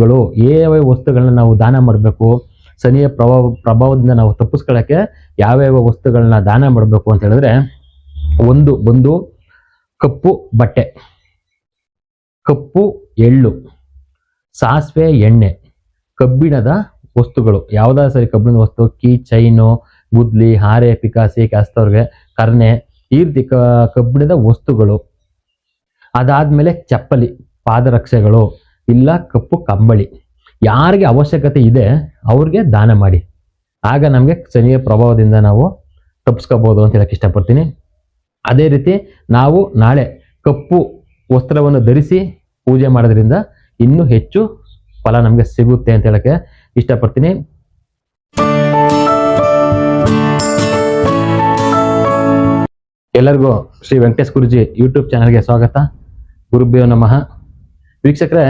ವಸ್ತುಗಳು, ಯಾವ ವಸ್ತುಗಳನ್ನ ನಾವು ದಾನ ಮಾಡಬೇಕು, ಶನಿಯ ಪ್ರಭಾವದಿಂದ ನಾವು ತಪ್ಪಿಸ್ಕೊಳ್ಳೋಕ್ಕೆ ಯಾವ್ಯಾವ ವಸ್ತುಗಳನ್ನ ದಾನ ಮಾಡಬೇಕು ಅಂತ ಹೇಳಿದ್ರೆ, ಒಂದು ಬಂದು ಕಪ್ಪು ಬಟ್ಟೆ, ಕಪ್ಪು ಎಳ್ಳು, ಸಾಸಿವೆ ಎಣ್ಣೆ, ಕಬ್ಬಿಣದ ವಸ್ತುಗಳು, ಯಾವುದಾದ್ರು ಸರಿ ಕಬ್ಬಿಣದ ವಸ್ತು, ಕೀ ಚೈನು, ಗುದ್ಲಿ, ಹಾರೆ, ಪಿಕಾಸಿ, ಕಾಸ್ತವ್ರಿಗೆ ಕರ್ನೆ, ಈ ರೀತಿ ಕಬ್ಬಿಣದ ವಸ್ತುಗಳು. ಅದಾದ್ಮೇಲೆ ಚಪ್ಪಲಿ, ಪಾದರಕ್ಷೆಗಳು, ಇಲ್ಲ ಕಪ್ಪು ಕಂಬಳಿ. ಯಾರಿಗೆ ಅವಶ್ಯಕತೆ ಇದೆ ಅವ್ರಿಗೆ ದಾನ ಮಾಡಿ. ಆಗ ನಮಗೆ ಶನಿಯ ಪ್ರಭಾವದಿಂದ ನಾವು ತಪ್ಪಿಸ್ಕೋಬಹುದು ಅಂತ ಹೇಳಕ್ಕೆ ಇಷ್ಟಪಡ್ತೀನಿ. ಅದೇ ರೀತಿ ನಾವು ನಾಳೆ ಕಪ್ಪು ವಸ್ತ್ರವನ್ನು ಧರಿಸಿ ಪೂಜೆ ಮಾಡೋದ್ರಿಂದ ಇನ್ನೂ ಹೆಚ್ಚು ಫಲ ನಮಗೆ ಸಿಗುತ್ತೆ ಅಂತ ಹೇಳಕ್ಕೆ ಇಷ್ಟಪಡ್ತೀನಿ. ಎಲ್ಲರಿಗೂ ಶ್ರೀ ವೆಂಕಟೇಶ್ ಗುರುಜಿ ಯೂಟ್ಯೂಬ್ ಚಾನಲ್ಗೆ ಸ್ವಾಗತ. ಗುರುಭ್ಯೋ ನಮಃ. ವೀಕ್ಷಕರೇ,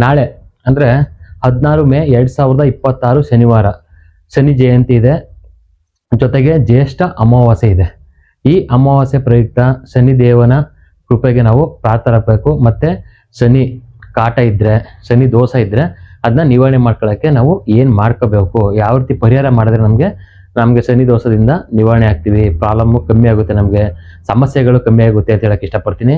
ನಾಳೆ ಅಂದರೆ 16 ಮೇ 2026 ಶನಿವಾರ ಶನಿ ಜಯಂತಿ ಇದೆ. ಜೊತೆಗೆ ಜ್ಯೇಷ್ಠ ಅಮಾವಾಸ್ಯೆ ಇದೆ. ಈ ಅಮಾವಾಸ್ಯೆ ಪ್ರಯುಕ್ತ ಶನಿದೇವನ ಕೃಪೆಗೆ ನಾವು ಪ್ರಾರ್ಥಿಸಬೇಕು. ಮತ್ತು ಶನಿ ಕಾಟ ಇದ್ದರೆ, ಶನಿ ದೋಷ ಇದ್ದರೆ ಅದನ್ನ ನಿವಾರಣೆ ಮಾಡ್ಕೊಳ್ಳೋಕ್ಕೆ ನಾವು ಏನು ಮಾಡ್ಕೋಬೇಕು, ಯಾವ ರೀತಿ ಪರಿಹಾರ ಮಾಡಿದ್ರೆ ನಮಗೆ ಶನಿ ದೋಷದಿಂದ ನಿವಾರಣೆ ಆಗ್ತೀವಿ, ಪ್ರಾಬ್ಲಮ್ಮು ಕಮ್ಮಿ ಆಗುತ್ತೆ, ನಮಗೆ ಸಮಸ್ಯೆಗಳು ಕಮ್ಮಿ ಆಗುತ್ತೆ ಅಂತ ಹೇಳಕ್ಕೆ ಇಷ್ಟಪಡ್ತೀನಿ.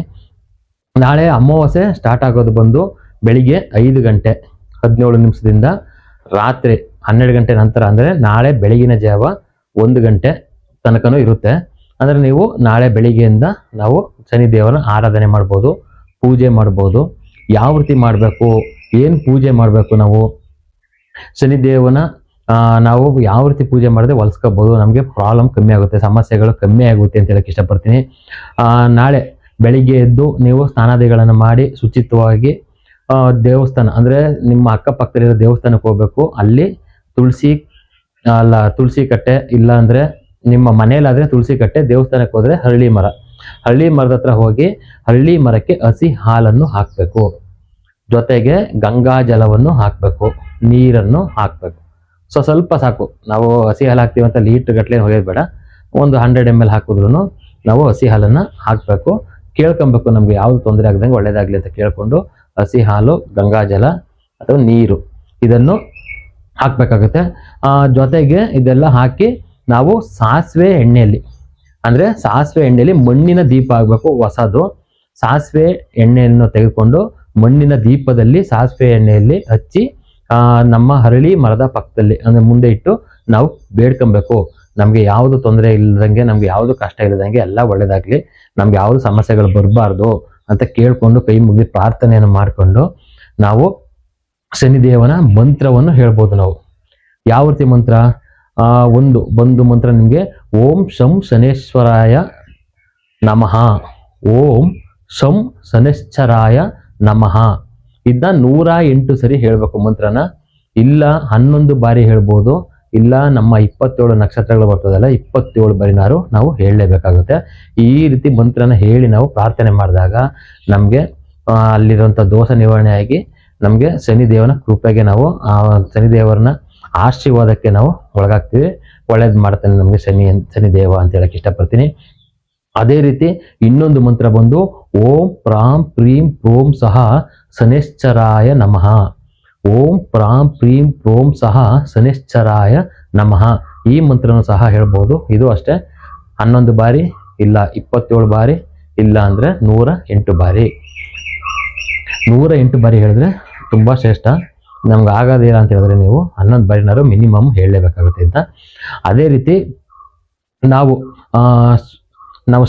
ನಾಳೆ ಅಮಾವಾಸ್ಯೆ ಸ್ಟಾರ್ಟ್ ಆಗೋದು ಬಂದು ಬೆಳಿಗ್ಗೆ 5 ಗಂಟೆ 17 ನಿಮಿಷದಿಂದ ರಾತ್ರಿ 12 ಗಂಟೆ ನಂತರ, ಅಂದರೆ ನಾಳೆ ಬೆಳಗಿನ ಜಾವ 1 ಗಂಟೆ ತನಕನೂ ಇರುತ್ತೆ. ಅಂದರೆ ನೀವು ನಾಳೆ ಬೆಳಿಗ್ಗೆಯಿಂದ ನಾವು ಶನಿದೇವನ ಆರಾಧನೆ ಮಾಡ್ಬೋದು, ಪೂಜೆ ಮಾಡ್ಬೋದು. ಯಾವ ರೀತಿ ಮಾಡಬೇಕು, ಏನು ಪೂಜೆ ಮಾಡಬೇಕು, ನಾವು ಶನಿದೇವನ ನಾವು ಯಾವ ರೀತಿ ಪೂಜೆ ಮಾಡಿದ್ರೆ ಹೊಲಿಸ್ಕೋಬೋದು, ನಮಗೆ ಪ್ರಾಬ್ಲಮ್ ಕಮ್ಮಿ ಆಗುತ್ತೆ, ಸಮಸ್ಯೆಗಳು ಕಮ್ಮಿ ಆಗುತ್ತೆ ಅಂತ ಹೇಳಕ್ಕೆ ಇಷ್ಟಪಡ್ತೀನಿ. ನಾಳೆ ಬೆಳಿಗ್ಗೆ ಎದ್ದು ನೀವು ಸ್ನಾನಾದಿಗಳನ್ನು ಮಾಡಿ ಶುಚಿತ್ವವಾಗಿ ದೇವಸ್ಥಾನ, ಅಂದರೆ ನಿಮ್ಮ ಅಕ್ಕಪಕ್ಕದಲ್ಲಿರೋ ದೇವಸ್ಥಾನಕ್ಕೆ ಹೋಗ್ಬೇಕು. ಅಲ್ಲಿ ತುಳಸಿ ಕಟ್ಟೆ, ಇಲ್ಲ ಅಂದರೆ ನಿಮ್ಮ ಮನೆಯಲ್ಲಾದರೆ ತುಳಸಿ ಕಟ್ಟೆ, ದೇವಸ್ಥಾನಕ್ಕೆ ಹೋದರೆ ಹಳ್ಳಿ ಮರದ ಹತ್ರ ಹೋಗಿ ಹಳ್ಳಿ ಮರಕ್ಕೆ ಹಸಿ ಹಾಲನ್ನು ಹಾಕಬೇಕು. ಜೊತೆಗೆ ಗಂಗಾ ಜಲವನ್ನು ಹಾಕಬೇಕು, ನೀರನ್ನು ಹಾಕಬೇಕು. ಸ್ವಲ್ಪ ಸಾಕು. ನಾವು ಹಸಿ ಹಾಲು ಹಾಕ್ತೀವಿ ಅಂತ ಲೀಟ್ರ್ ಗಟ್ಟಲೆ ಹೋಗೋದು ಬೇಡ. ಒಂದು 100 ml ಹಾಕಿದ್ರು ನಾವು ಹಸಿ ಹಾಲನ್ನು ಹಾಕಬೇಕು. ಕೇಳ್ಕೊಬೇಕು, ನಮ್ಗೆ ಯಾವುದು ತೊಂದರೆ ಆಗದಂಗೆ ಒಳ್ಳೇದಾಗಲಿ ಅಂತ ಕೇಳ್ಕೊಂಡು ಹಸಿ ಹಾಲು, ಗಂಗಾ ಜಲ ಅಥವಾ ನೀರು ಇದನ್ನು ಹಾಕಬೇಕಾಗುತ್ತೆ. ಜೊತೆಗೆ ಇದೆಲ್ಲ ಹಾಕಿ ನಾವು ಸಾಸಿವೆ ಎಣ್ಣೆಯಲ್ಲಿ ಮಣ್ಣಿನ ದೀಪ ಆಗಬೇಕು, ಹೊಸದು ಸಾಸಿವೆ ಎಣ್ಣೆಯನ್ನು ತೆಗೆದುಕೊಂಡು ಮಣ್ಣಿನ ದೀಪದಲ್ಲಿ ಸಾಸಿವೆ ಎಣ್ಣೆಯಲ್ಲಿ ಹಚ್ಚಿ ನಮ್ಮ ಹರಳಿ ಮರದ ಪಕ್ಕದಲ್ಲಿ ಅಂದರೆ ಮುಂದೆ ಇಟ್ಟು ನಾವು ಬೇಡ್ಕೊಬೇಕು. ನಮಗೆ ಯಾವುದು ತೊಂದರೆ ಇಲ್ಲದಂಗೆ, ನಮ್ಗೆ ಯಾವುದು ಕಷ್ಟ ಇಲ್ಲದಂಗೆ, ಎಲ್ಲ ಒಳ್ಳೇದಾಗಲಿ, ನಮ್ಗೆ ಯಾವುದು ಸಮಸ್ಯೆಗಳು ಬರಬಾರ್ದು ಅಂತ ಕೇಳಿಕೊಂಡು ಕೈ ಮುಗಿ ಪ್ರಾರ್ಥನೆಯನ್ನು ಮಾಡಿಕೊಂಡು ನಾವು ಶನಿದೇವನ ಮಂತ್ರವನ್ನು ಹೇಳ್ಬೋದು. ನಾವು ಯಾವ ರೀತಿ ಮಂತ್ರ? ಒಂದು ಮಂತ್ರ ನಿಮಗೆ ಓಂ ಶಂ ಶನೇಶ್ವರಾಯ ನಮಃ, ಓಂ ಶಂ ಶನೇಶ್ವರಾಯ ನಮಃ. ಇದನ್ನ 108 ಸರಿ ಹೇಳಬೇಕು ಮಂತ್ರನ. ಇಲ್ಲ 11 ಬಾರಿ ಹೇಳ್ಬೋದು, ಇಲ್ಲ ನಮ್ಮ 27 ನಕ್ಷತ್ರಗಳು ಬರ್ತದಲ್ಲ 27 ಬಾರಿನಾರು ನಾವು ಹೇಳಲೇಬೇಕಾಗುತ್ತೆ. ಈ ರೀತಿ ಮಂತ್ರನ ಹೇಳಿ ನಾವು ಪ್ರಾರ್ಥನೆ ಮಾಡಿದಾಗ ನಮಗೆ ಅಲ್ಲಿರುವಂಥ ದೋಷ ನಿವಾರಣೆ ಆಗಿ ನಮಗೆ ಶನಿದೇವನ ಕೃಪೆಗೆ ನಾವು ಶನಿದೇವರನ್ನ ಆಶೀರ್ವಾದಕ್ಕೆ ನಾವು ಒಳಗಾಗ್ತೀವಿ. ಒಳ್ಳೇದು ಮಾಡ್ತಾನೆ ನಮಗೆ ಶನಿದೇವ ಅಂತ ಹೇಳಕ್ಕೆ ಇಷ್ಟಪಡ್ತೀನಿ. ಅದೇ ರೀತಿ ಇನ್ನೊಂದು ಮಂತ್ರ ಬಂದು ಓಂ ಪ್ರಾಂ ಪ್ರೀಂ ಪ್ರೋಂ ಸಹ ಶನೇಶ್ಚರಾಯ ನಮಃ, ಓಂ ಪ್ರಾಂ ಪ್ರೀಂ ಪ್ರೋಂ ಸಹ ಶನೇಶ್ಚರಾಯ ನಮಃ. ಈ ಮಂತ್ರನೂ ಸಹ ಹೇಳ್ಬೋದು. ಇದು ಅಷ್ಟೇ 11 ಬಾರಿ, ಇಲ್ಲ 27 ಬಾರಿ, ಇಲ್ಲ ಅಂದರೆ 108 ಬಾರಿ. 108 ಬಾರಿ ಹೇಳಿದ್ರೆ ತುಂಬ ಶ್ರೇಷ್ಠ. ನಮ್ಗೆ ಆಗೋದಿಲ್ಲ ಅಂತ ಹೇಳಿದ್ರೆ ನೀವು 11 ಬಾರಿನಾರು ಮಿನಿಮಮ್ ಹೇಳಲೇಬೇಕಾಗುತ್ತೆ ಅಂತ. ಅದೇ ರೀತಿ ನಾವು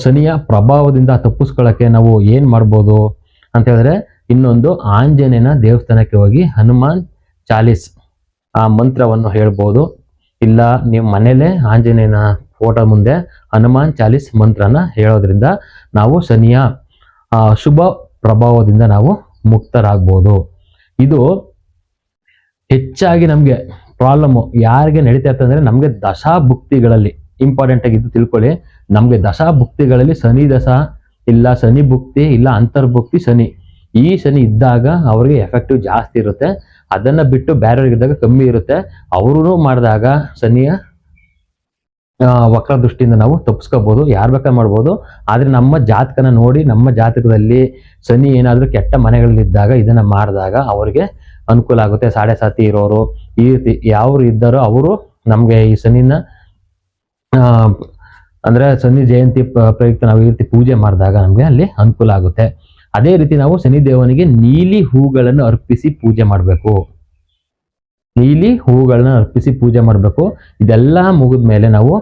ಶನಿಯ ಪ್ರಭಾವದಿಂದ ತಪ್ಪಿಸ್ಕೊಳ್ಳೋಕ್ಕೆ ನಾವು ಏನು ಮಾಡ್ಬೋದು ಅಂತ ಹೇಳಿದ್ರೆ, ಇನ್ನೊಂದು ಆಂಜನೇಯನ ದೇವಸ್ಥಾನಕ್ಕೆ ಹೋಗಿ ಹನುಮಾನ್ ಚಾಲೀಸ್ ಆ ಮಂತ್ರವನ್ನು ಹೇಳ್ಬೋದು. ಇಲ್ಲ ನೀವು ಮನೇಲೆ ಆಂಜನೇಯನ ಫೋಟೋ ಮುಂದೆ ಹನುಮಾನ್ ಚಾಲೀಸ್ ಮಂತ್ರನ ಹೇಳೋದ್ರಿಂದ ನಾವು ಶನಿಯ ಶುಭ ಪ್ರಭಾವದಿಂದ ನಾವು ಮುಕ್ತರಾಗ್ಬೋದು. ಇದು ಹೆಚ್ಚಾಗಿ ನಮಗೆ ಪ್ರಾಬ್ಲಮ್ಮು ಯಾರಿಗೆ ನಡೀತಾ ಇರ್ತಂದ್ರೆ, ನಮಗೆ ದಶಾಭುಕ್ತಿಗಳಲ್ಲಿ ಇಂಪಾರ್ಟೆಂಟ್ ಆಗಿದ್ದು ತಿಳ್ಕೊಳ್ಳಿ. ನಮಗೆ ದಶಾಭುಕ್ತಿಗಳಲ್ಲಿ ಶನಿ ದಶ, ಇಲ್ಲ ಶನಿ ಭುಕ್ತಿ, ಇಲ್ಲ ಅಂತರ್ಭುಕ್ತಿ ಶನಿ, ಈ ಶನಿ ಇದ್ದಾಗ ಅವ್ರಿಗೆ ಎಫೆಕ್ಟಿವ್ ಜಾಸ್ತಿ ಇರುತ್ತೆ. ಅದನ್ನ ಬಿಟ್ಟು ಬೇರೆಯವ್ರಿಗಿದ್ದಾಗ ಕಮ್ಮಿ ಇರುತ್ತೆ. ಅವರು ಮಾಡಿದಾಗ ಶನಿಯ ವಕ್ರ ದೃಷ್ಟಿಯಿಂದ ನಾವು ತಪ್ಪಿಸ್ಕೋಬಹುದು, ಯಾರು ಬೇಕಾದ್ರೆ ಮಾಡ್ಬೋದು. ಆದರೆ ನಮ್ಮ ಜಾತಕನ ನೋಡಿ, ನಮ್ಮ ಜಾತಕದಲ್ಲಿ ಶನಿ ಏನಾದರೂ ಕೆಟ್ಟ ಮನೆಗಳಲ್ಲಿದ್ದಾಗ ಇದನ್ನ ಮಾಡಿದಾಗ ಅವರಿಗೆ ಅನುಕೂಲ ಆಗುತ್ತೆ. ಸಾಡೆ ಸಾತಿ ಇರೋರು ಈ ರೀತಿ ಯಾರು ಇದ್ದಾರೋ ಅವರು ನಮ್ಗೆ ಈ ಶನಿನ ಅಂದ್ರೆ ಶನಿ ಜಯಂತಿ ಪ್ರಯುಕ್ತ ನಾವು ಈ ರೀತಿ ಪೂಜೆ ಮಾಡಿದಾಗ ನಮ್ಗೆ ಅಲ್ಲಿ ಅನುಕೂಲ ಆಗುತ್ತೆ. ಅದೇ ರೀತಿ ನಾವು ಶನಿ ದೇವನಿಗೆ ನೀಲಿ ಹೂಗಳನ್ನು ಅರ್ಪಿಸಿ ಪೂಜೆ ಮಾಡಬೇಕು. ನೀಲಿ ಹೂಗಳನ್ನ ಅರ್ಪಿಸಿ ಪೂಜೆ ಮಾಡಬೇಕು. ಇದೆಲ್ಲ ಮುಗಿದ್ಮೇಲೆ ನಾವು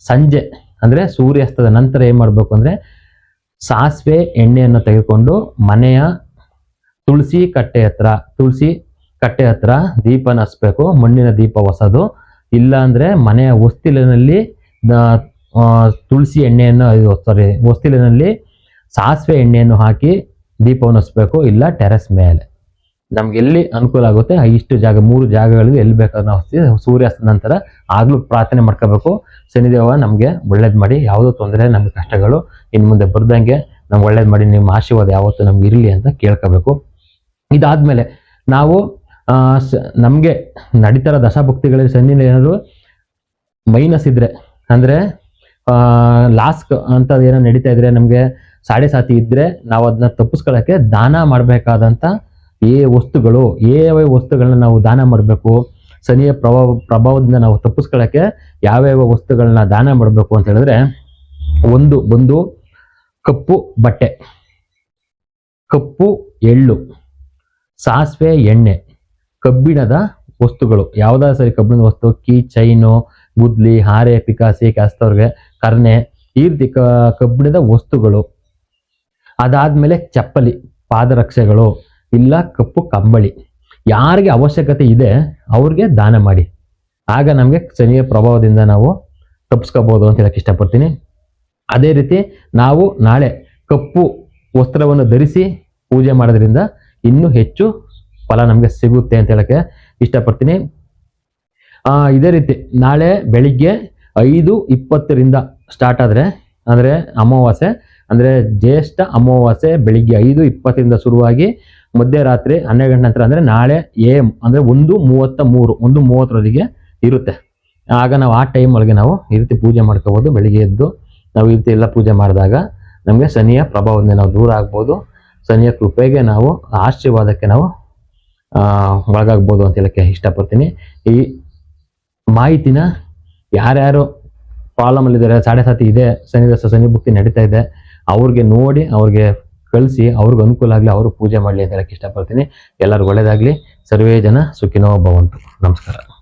ಸಂಜೆ ಅಂದ್ರೆ ಸೂರ್ಯಾಸ್ತದ ನಂತರ ಏನ್ ಮಾಡ್ಬೇಕು ಅಂದ್ರೆ ಸಾಸಿವೆ ಎಣ್ಣೆಯನ್ನು ತೆಗೆದುಕೊಂಡು ಮನೆಯ ತುಳಸಿ ಕಟ್ಟೆ ಹತ್ರ ದೀಪನ ಹಚ್ಬೇಕು. ಮಣ್ಣಿನ ದೀಪ ಹೊಸದು, ಇಲ್ಲ ಅಂದ್ರೆ ಮನೆಯ ಹೊಸ್ತಿಲಿನಲ್ಲಿ ತುಳಸಿ ಎಣ್ಣೆಯನ್ನು ಹೊಸ್ತಿಲಿನಲ್ಲಿ ಸಾಸಿವೆ ಎಣ್ಣೆಯನ್ನು ಹಾಕಿ ದೀಪವನ್ನು ಹಚ್ಬೇಕು. ಇಲ್ಲ ಟೆರೆಸ್ ಮೇಲೆ ನಮ್ಗೆ ಎಲ್ಲಿ ಅನುಕೂಲ ಆಗುತ್ತೆ ಇಷ್ಟು ಜಾಗ 3 ಜಾಗಗಳಿಗೆ ಎಲ್ಲಿ ಬೇಕಾದ್ರೂ ನಾವು ಸೂರ್ಯಾಸ್ತ ನಂತರ ಆಗ್ಲೂ ಪ್ರಾರ್ಥನೆ ಮಾಡ್ಕೋಬೇಕು. ಶನಿದೇವ ನಮ್ಗೆ ಒಳ್ಳೇದ್ ಮಾಡಿ, ಯಾವುದೋ ತೊಂದರೆ ನಮ್ಗೆ ಕಷ್ಟಗಳು ಇನ್ ಮುಂದೆ ಬರ್ದಂಗೆ ನಮ್ಗೆ ಒಳ್ಳೇದ್ ಮಾಡಿ, ನಿಮ್ಮ ಆಶೀರ್ವಾದ ಯಾವತ್ತೂ ನಮ್ಗೆ ಇರಲಿ ಅಂತ ಕೇಳ್ಕೋಬೇಕು. ಇದಾದ್ಮೇಲೆ ನಾವು ನಮ್ಗೆ ನಡೀತಾರ ದಶಾಭಕ್ತಿಗಳಲ್ಲಿ ಶನಿ ಏನಾದ್ರು ಮೈನಸ್ ಇದ್ರೆ ಅಂದ್ರೆ ಲಾಸ್ ಅಂತ ಏನೋ ನಡೀತಾ ಇದ್ರೆ, ನಮ್ಗೆ ಸಾಡೆ ಸಾತಿ ಇದ್ರೆ ನಾವು ಅದನ್ನ ತಪ್ಪಿಸ್ಕೊಳ್ಳಕ್ಕೆ ದಾನ ಮಾಡ್ಬೇಕಾದಂತ ಯಾವ ವಸ್ತುಗಳನ್ನ ನಾವು ದಾನ ಮಾಡಬೇಕು, ಶನಿಯ ಪ್ರಭಾವದಿಂದ ನಾವು ತಪ್ಪಿಸ್ಕೊಳ್ಳಕ್ಕೆ ಯಾವ್ಯಾವ ವಸ್ತುಗಳನ್ನ ದಾನ ಮಾಡಬೇಕು ಅಂತ ಹೇಳಿದ್ರೆ, ಒಂದು ಕಪ್ಪು ಬಟ್ಟೆ, ಕಪ್ಪು ಎಳ್ಳು, ಸಾಸಿವೆ ಎಣ್ಣೆ, ಕಬ್ಬಿಣದ ವಸ್ತುಗಳು ಯಾವ್ದಾದ್ರು ಸರಿ, ಕಬ್ಬಿಣದ ವಸ್ತು ಕೀ ಚೈನು, ಗುದ್ಲಿ, ಹಾರೆ, ಪಿಕಾಸಿ, ಕಾಸ್ತವ್ರಿಗೆ ಕರ್ನೆ, ಈ ರೀತಿ ಕಬ್ಬಿಣದ ವಸ್ತುಗಳು. ಅದಾದ್ಮೇಲೆ ಚಪ್ಪಲಿ, ಪಾದರಕ್ಷೆಗಳು, ಇಲ್ಲ ಕಪ್ಪು ಕಂಬಳಿ. ಯಾರಿಗೆ ಅವಶ್ಯಕತೆ ಇದೆ ಅವ್ರಿಗೆ ದಾನ ಮಾಡಿ. ಆಗ ನಮ್ಗೆ ಶನಿಯ ಪ್ರಭಾವದಿಂದ ನಾವು ತಪ್ಪಿಸ್ಕೋಬಹುದು ಅಂತ ಹೇಳಕ್ ಇಷ್ಟಪಡ್ತೀನಿ. ಅದೇ ರೀತಿ ನಾವು ನಾಳೆ ಕಪ್ಪು ವಸ್ತ್ರವನ್ನು ಧರಿಸಿ ಪೂಜೆ ಮಾಡೋದ್ರಿಂದ ಇನ್ನೂ ಹೆಚ್ಚು ಫಲ ನಮ್ಗೆ ಸಿಗುತ್ತೆ ಅಂತ ಹೇಳಕ್ಕೆ ಇಷ್ಟಪಡ್ತೀನಿ. ಇದೇ ರೀತಿ ನಾಳೆ ಬೆಳಿಗ್ಗೆ 5:20 ಸ್ಟಾರ್ಟ್ ಆದ್ರೆ ಅಂದ್ರೆ ಅಮಾವಾಸ್ಯೆ, ಅಂದ್ರೆ ಜ್ಯೇಷ್ಠ ಅಮಾವಾಸ್ಯೆ ಬೆಳಿಗ್ಗೆ 5:20 ಶುರುವಾಗಿ ಮಧ್ಯರಾತ್ರಿ 12 ಗಂಟೆ ನಂತರ ಅಂದ್ರೆ ನಾಳೆ ಅಂದ್ರೆ 1:30 ಇರುತ್ತೆ. ಆಗ ನಾವು ಆ ಟೈಮ್ ಒಳಗೆ ನಾವು ಈ ರೀತಿ ಪೂಜೆ ಮಾಡ್ಕೋಬಹುದು. ಬೆಳಿಗ್ಗೆ ಎದ್ದು ನಾವು ಈ ರೀತಿ ಎಲ್ಲ ಪೂಜೆ ಮಾಡಿದಾಗ ನಮ್ಗೆ ಶನಿಯ ಪ್ರಭಾವದಿಂದ ನಾವು ದೂರ ಆಗ್ಬೋದು. ಶನಿಯ ಕೃಪೆಗೆ ನಾವು ಆಶೀರ್ವಾದಕ್ಕೆ ನಾವು ಒಳಗಾಗ್ಬೋದು ಅಂತ ಹೇಳಕ್ಕೆ ಇಷ್ಟಪಡ್ತೀನಿ. ಈ ಮಾಹಿತಿನ ಯಾರ್ಯಾರು ಪ್ರಾಬ್ಲಮ್ ಅಲ್ಲಿದ್ದಾರೆ, ಸಾಡೆ ಸಾತಿ ಇದೆ, ಶನಿ ಭಕ್ತಿ ನಡೀತಾ ಇದೆ, ಅವ್ರಿಗೆ ನೋಡಿ ಅವ್ರಿಗೆ ಕಳಿಸಿ ಅವ್ರಿಗೆ ಅನುಕೂಲ ಆಗಲಿ, ಅವರು ಪೂಜೆ ಮಾಡಲಿ ಅಂತ ಹೇಳಕ್ಕೆ ಇಷ್ಟಪಡ್ತೀನಿ. ಎಲ್ಲರಿಗೂ ಒಳ್ಳೇದಾಗ್ಲಿ. ಸರ್ವೇ ಜನ ಸುಖಿನೋ ಭವಂತು. ನಮಸ್ಕಾರ.